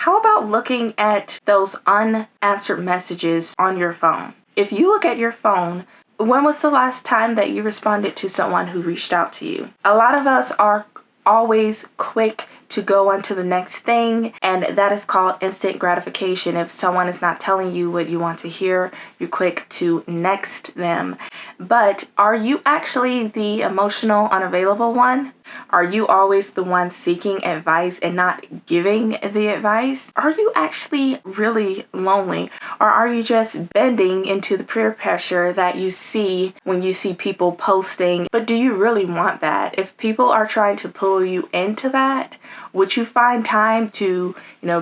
How about looking at those unanswered messages on your phone? If you look at your phone, when was the last time that you responded to someone who reached out to you? A lot of us are always quick to go on to the next thing, and that is called instant gratification. If someone is not telling you what you want to hear, you're quick to next them. But are you actually the emotional, unavailable one? Are you always the one seeking advice and not giving the advice? Are you actually really lonely? Or are you just bending into the peer pressure that you see when you see people posting? But do you really want that? If people are trying to pull you into that, would you find time to,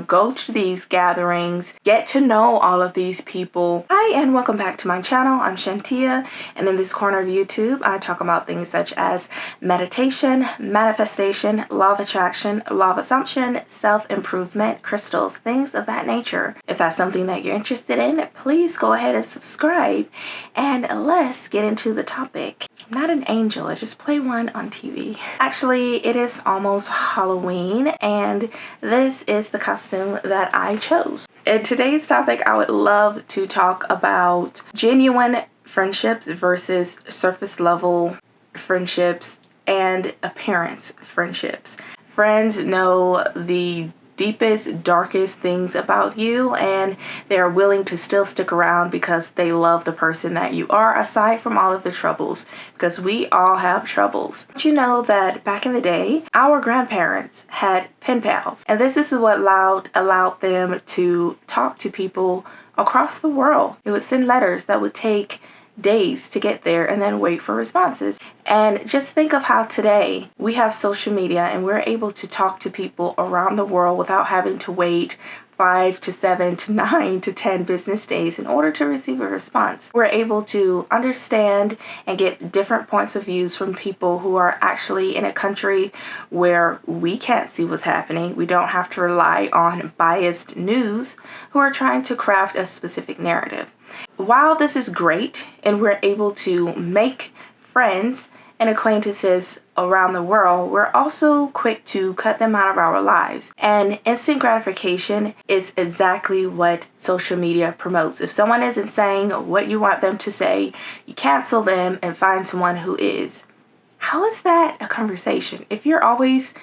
go to these gatherings, get to know all of these people? Hi, and welcome back to my channel. I'm Shantia, and in this corner of YouTube, I talk about things such as meditation, manifestation, law of attraction, law of assumption, self-improvement, crystals, things of that nature. If that's something that you're interested in, please go ahead and subscribe, and let's get into the topic. I'm not an angel, I just play one on TV. Actually, it is almost Halloween, and this is the costume that I chose. In today's topic, I would love to talk about genuine friendships versus surface level friendships and appearance friendships. Friends know the deepest, darkest things about you, and they are willing to still stick around because they love the person that you are, aside from all of the troubles, because we all have troubles. Did you know that back in the day, our grandparents had pen pals, and this is what allowed them to talk to people across the world. It would send letters that would take days to get there and then wait for responses. And just think of how today we have social media and we're able to talk to people around the world without having to wait 5 to 7 to 9 to 10 business days in order to receive a response. We're able to understand and get different points of views from people who are actually in a country where we can't see what's happening. We don't have to rely on biased news who are trying to craft a specific narrative. While this is great and we're able to make friends and acquaintances around the world, we're also quick to cut them out of our lives. And instant gratification is exactly what social media promotes. If someone isn't saying what you want them to say, you cancel them and find someone who is. How is that a conversation? If you're always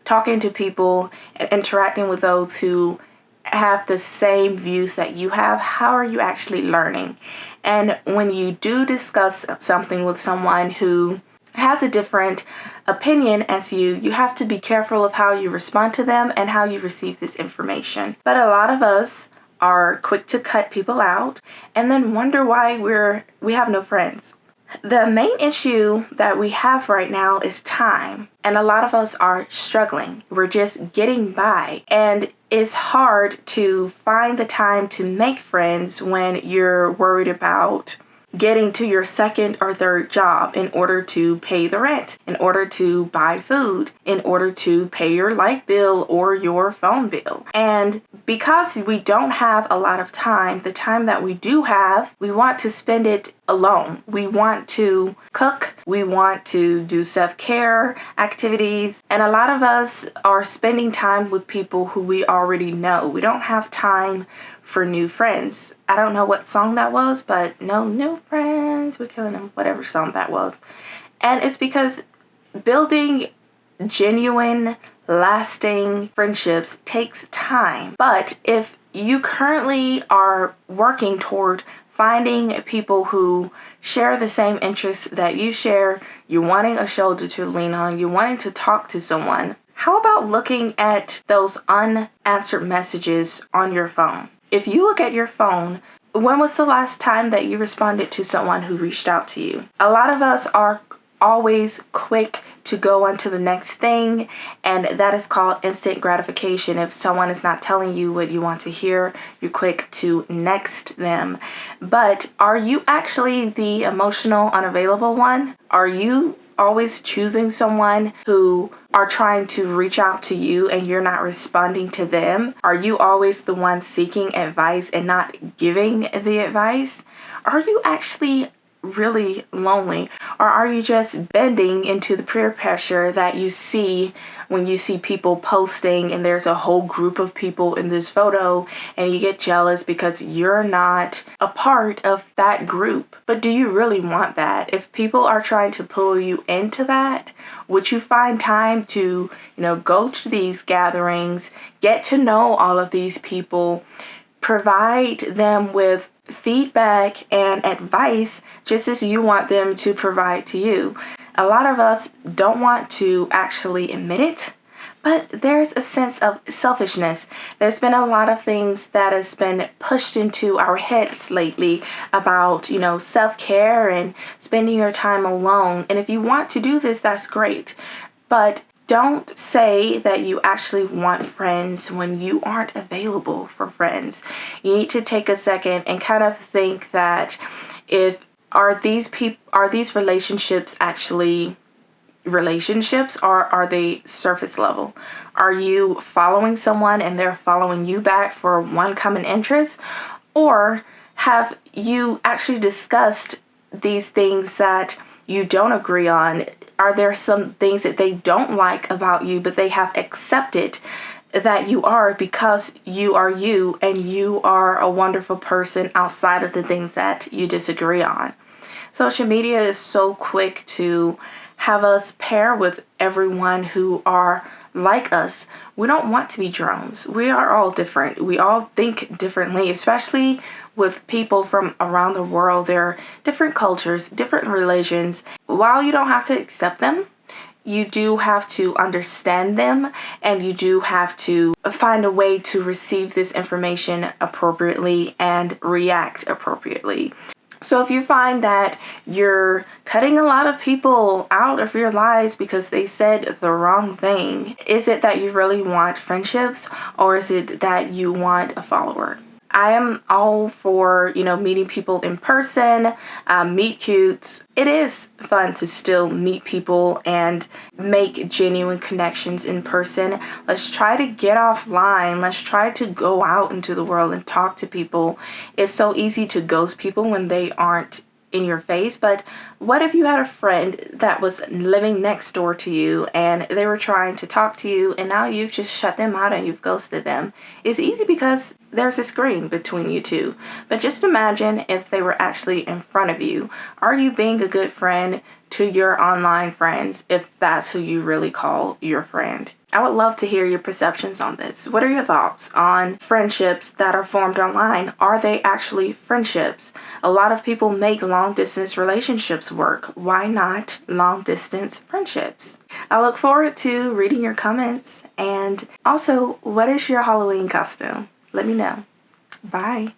talking to people and interacting with those who have the same views that you have, how are you actually learning? And when you do discuss something with someone who has a different opinion as you have to be careful of how you respond to them and how you receive this information. But a lot of us are quick to cut people out and then wonder why we have no friends. The main issue that we have right now is time, and a lot of us are struggling. We're just getting by, and it's hard to find the time to make friends when you're worried about getting to your second or third job in order to pay the rent, in order to buy food, in order to pay your light bill or your phone bill. And because we don't have a lot of time, the time that we do have, we want to spend it alone. We want to cook, we want to do self-care activities, and a lot of us are spending time with people who we already know. We don't have time for new friends. I don't know what song that was, but no new friends, we're killing them, whatever song that was. And it's because building genuine, lasting friendships takes time. But if you currently are working toward finding people who share the same interests that you share, you're wanting a shoulder to lean on, you're wanting to talk to someone, how about looking at those unanswered messages on your phone? If you look at your phone, when was the last time that you responded to someone who reached out to you? A lot of us are always quick to go on to the next thing, and that is called instant gratification. If someone is not telling you what you want to hear, you're quick to next them. But are you actually the emotional, unavailable one? Are you always choosing someone who are trying to reach out to you and you're not responding to them? Are you always the one seeking advice and not giving the advice? Are you actually really lonely? Or are you just bending into the peer pressure that you see when you see people posting and there's a whole group of people in this photo and you get jealous because you're not a part of that group? But do you really want that? If people are trying to pull you into that, would you find time to, go to these gatherings, get to know all of these people, provide them with feedback and advice just as you want them to provide to you? A lot of us don't want to actually admit it, but there's a sense of selfishness. There's been a lot of things that has been pushed into our heads lately about, self-care and spending your time alone. And if you want to do this, that's great. But don't say that you actually want friends when you aren't available for friends. You need to take a second and kind of think that are these relationships actually relationships, or are they surface level? Are you following someone and they're following you back for one common interest? Or have you actually discussed these things that you don't agree on? Are there some things that they don't like about you, but they have accepted that you are because you are you and you are a wonderful person outside of the things that you disagree on? Social media is so quick to have us pair with everyone who are like us. We don't want to be drones. We are all different. We all think differently, especially with people from around the world. There are different cultures, different religions. While you don't have to accept them, you do have to understand them, and you do have to find a way to receive this information appropriately and react appropriately. So if you find that you're cutting a lot of people out of your lives because they said the wrong thing, is it that you really want friendships, or is it that you want a follower? I am all for, meeting people in person, meet cutes. It is fun to still meet people and make genuine connections in person. Let's try to get offline. Let's try to go out into the world and talk to people. It's so easy to ghost people when they aren't in your face, but what if you had a friend that was living next door to you and they were trying to talk to you and now you've just shut them out and you've ghosted them? It's easy because there's a screen between you two, but just imagine if they were actually in front of you. Are you being a good friend to your online friends if that's who you really call your friend? I would love to hear your perceptions on this. What are your thoughts on friendships that are formed online? Are they actually friendships? A lot of people make long-distance relationships work. Why not long-distance friendships? I look forward to reading your comments. And also, what is your Halloween costume? Let me know. Bye.